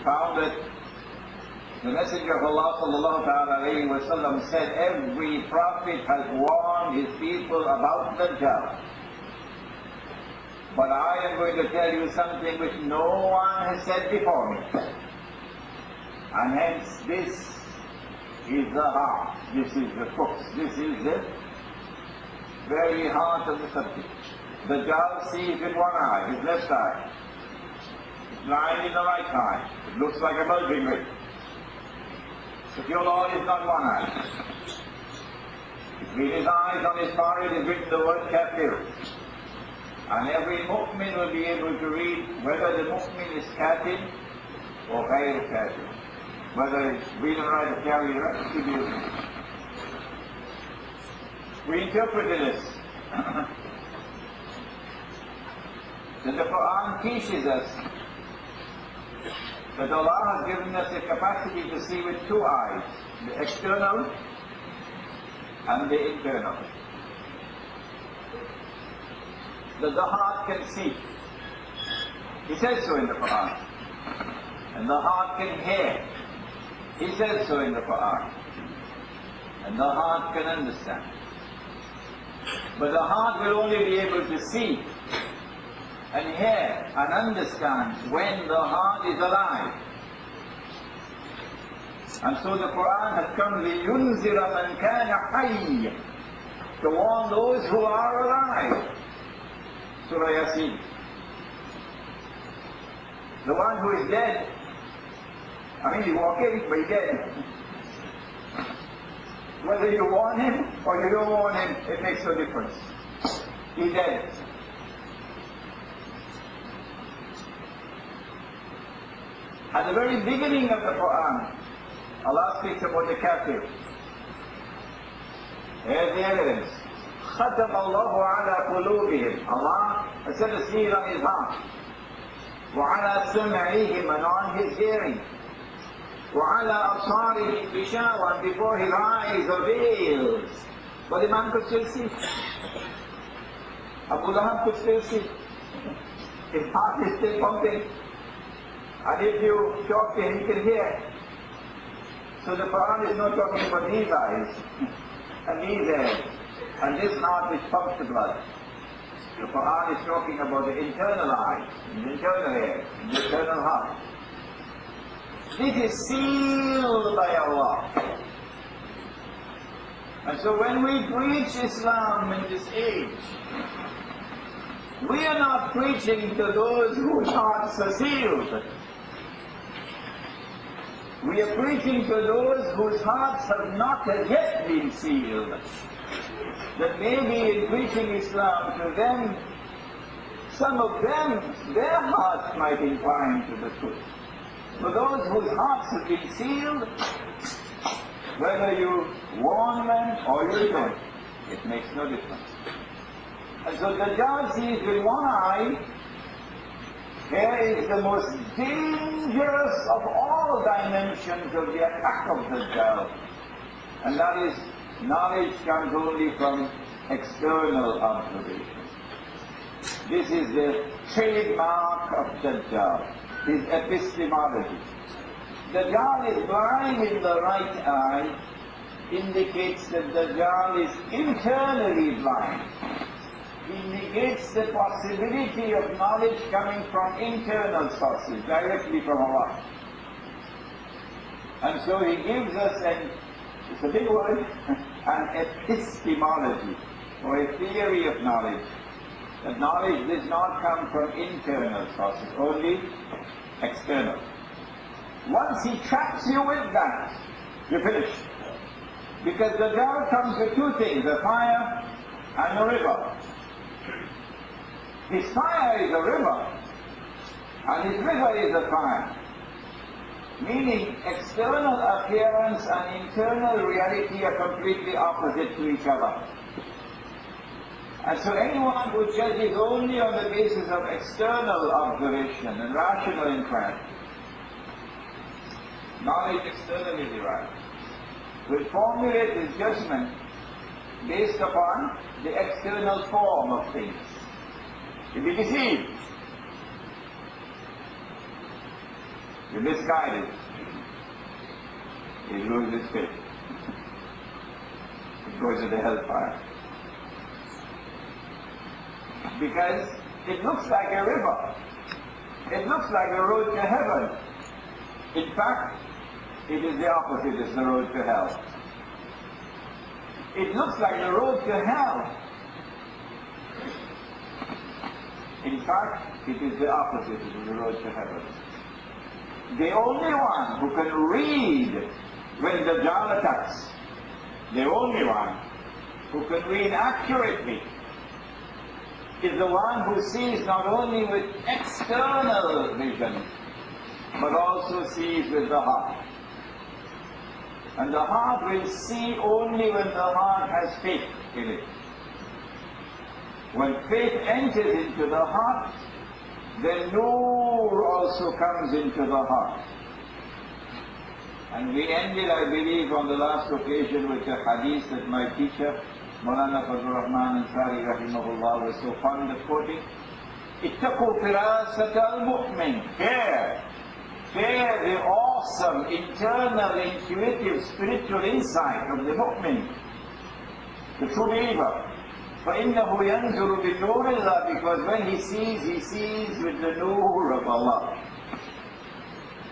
found that the Messenger of Allah sallallahu alayhi wa sallam said, every prophet has warned his people about Dajjal. But I am going to tell you something which no one has said before me. And hence this is the heart, this is the crux, this is the very heart of the subject. Dajjal sees with one eye, his left eye. It's blind in the right eye. It looks like a bulging ring. But your Lord is not one eye. Between his eyes on his forehead is written the word kafir. And every mu'min will be able to read whether the mu'min is kafir or ghayr kafir. Whether it's read and write or carry the rest to you. We interpreted this. That the Quran teaches us that Allah has given us the capacity to see with two eyes, the external and the internal. That the heart can see. He says so in the Quran. And the heart can hear. He says so in the Quran. And the heart can understand. But the heart will only be able to see and hear and understand when the heart is alive. And so the Quran has come لِيُنْزِرَ مَنْ كَانَ حَيًّا, to warn those who are alive. Surah Yasin. The one who is dead, I mean he's walking, but he's dead. Whether you warn him or you don't warn him, it makes no difference. He's dead. At the very beginning of the Quran, Allah speaks about the kafir. Here's the evidence. خَتَمَ اللَّهُ عَلَى قُلُوبِهِمْ. Allah has set a seal on his heart. وَعَلَى سُمْعِهِمْ, and on his hearing. وَعَلَى أَبْصَارِهِمْ غِشَاوَةٌ, and before his eyes are veils. But the man could still see. Abu Lahab could still see. His heart is still pumping. And if you talk to him, he can hear. So the Quran is not talking about these eyes, and these ears, and this heart which pumps the blood. The Quran is talking about the internal eyes, the internal ears, the internal heart. This is sealed by Allah. And so when we preach Islam in this age, we are not preaching to those whose hearts are sealed. We are preaching to those whose hearts have not as yet been sealed. That maybe in preaching Islam to them, some of them, their hearts might incline to the truth. For those whose hearts have been sealed, whether you warn them or you don't, it makes no difference. And so Dajjal sees with one eye. Here is the most dangerous of all dimensions of the attack of Dajjal. And that is, knowledge comes only from external observation. This is the trademark of Dajjal, his epistemology. Dajjal is blind in the right eye, indicates that Dajjal is internally blind. He negates the possibility of knowledge coming from internal sources, directly from Allah. And so he gives us it's a big word, an epistemology, or a theory of knowledge. That knowledge does not come from internal sources, only external. Once he traps you with that, you're finished. Because the Dajjal comes with two things, a fire and a river. His fire is a river, and his river is a fire. Meaning, external appearance and internal reality are completely opposite to each other. And so anyone who judges only on the basis of external observation and rational inquiry, knowledge externally derived, will formulate his judgment based upon the external form of things. He'll be deceived. You're misguided. You lose his faith. It goes to the hellfire. Because it looks like a river. It looks like a road to heaven. In fact, it is the opposite, it's the road to hell. It looks like the road to hell. In fact, it is the opposite, it is the road to heaven. The only one who can read when the Dajjal attacks, the only one who can read accurately, is the one who sees not only with external vision, but also sees with the heart. And the heart will see only when the heart has faith in it. When faith enters into the heart, then Noor also comes into the heart. And we ended, I believe, on the last occasion with the hadith that my teacher, Mawlana Fazlur Rahman Ansari rahimahullah, was so fond of quoting. اتقوا فراسة المؤمن. Fear the awesome, internal, intuitive, spiritual insight of the mu'min, the true believer. فَإِنَّهُ يَنْظُرُ بِنُورِ اللَّهِ, because when he sees with the nur of Allah.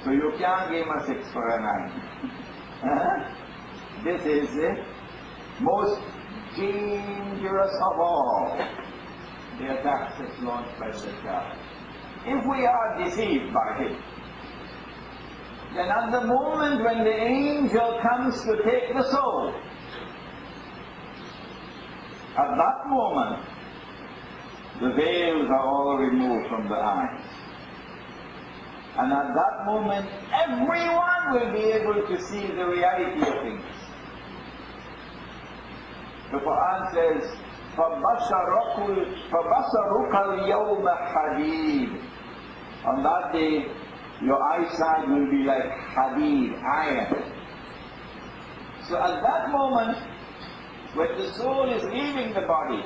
So you can't give him a 6 for a 9. This is the most dangerous of all the attacks that's launched by the Dajjal. If we are deceived by him, then at the moment when the angel comes to take the soul, at that moment, the veils are all removed from the eyes. And at that moment, everyone will be able to see the reality of things. The Quran says, فَبَصَرُكَ الْيَوْمَ حَدِيدٌ. On that day, your eyesight will be like hadid, iron. So at that moment, when the soul is leaving the body,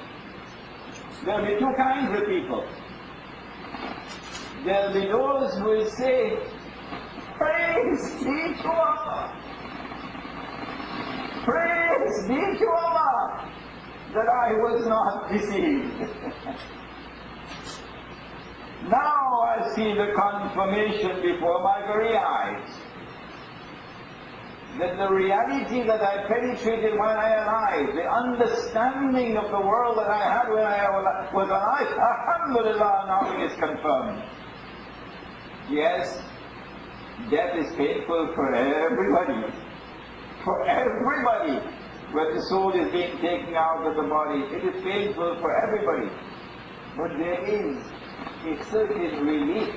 there will be two kinds of people. There will be those who will say, praise be to Allah. Praise be to Allah that I was not deceived. Now I see the confirmation before my very eyes that the reality that I penetrated when I arrived, the understanding of the world that I had when I was alive, alhamdulillah, now it is confirmed. Yes, death is painful for everybody. For everybody. When the soul is being taken out of the body, it is painful for everybody. But there is a certain relief,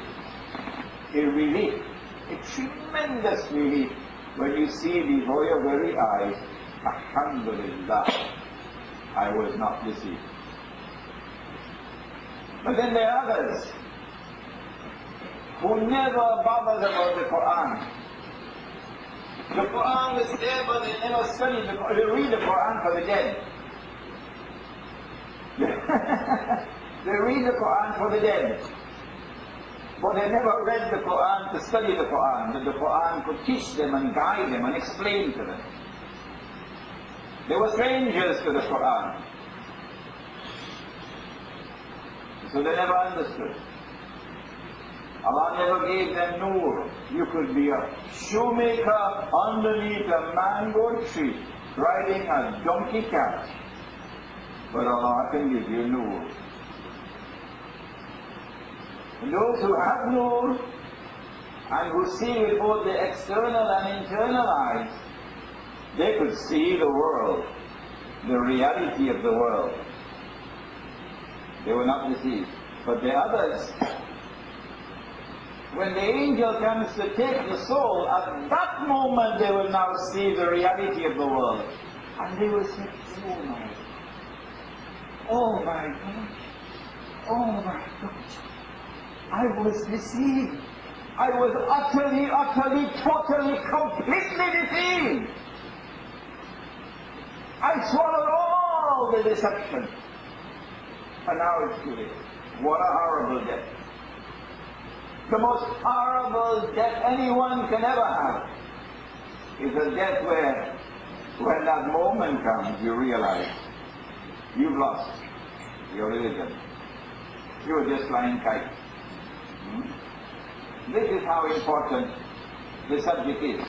a tremendous relief when you see before your very eyes, alhamdulillah, I was not deceived. But then there are others who never bothered about the Quran. The Quran was there, but they never studied the Quran. They read the Quran for the dead. They read the Quran for the dead. But they never read the Quran to study the Quran, that the Quran could teach them and guide them and explain to them. They were strangers to the Quran. So they never understood. Allah never gave them nur. You could be a shoemaker underneath a mango tree, riding a donkey cart. But Allah can give you nur. And those who have nur, and who see with both the external and internal eyes, they could see the world, the reality of the world. They were not deceived. But the others, when the angel comes to take the soul, at that moment they will now see the reality of the world. And they will say, oh my God, oh my God, I was deceived. I was utterly, totally, completely deceived. I swallowed all the deception. And now it's too late. What a horrible death. The most horrible death anyone can ever have is a death where, when that moment comes, you realize you've lost your religion. You were just flying kites. This is how important the subject is.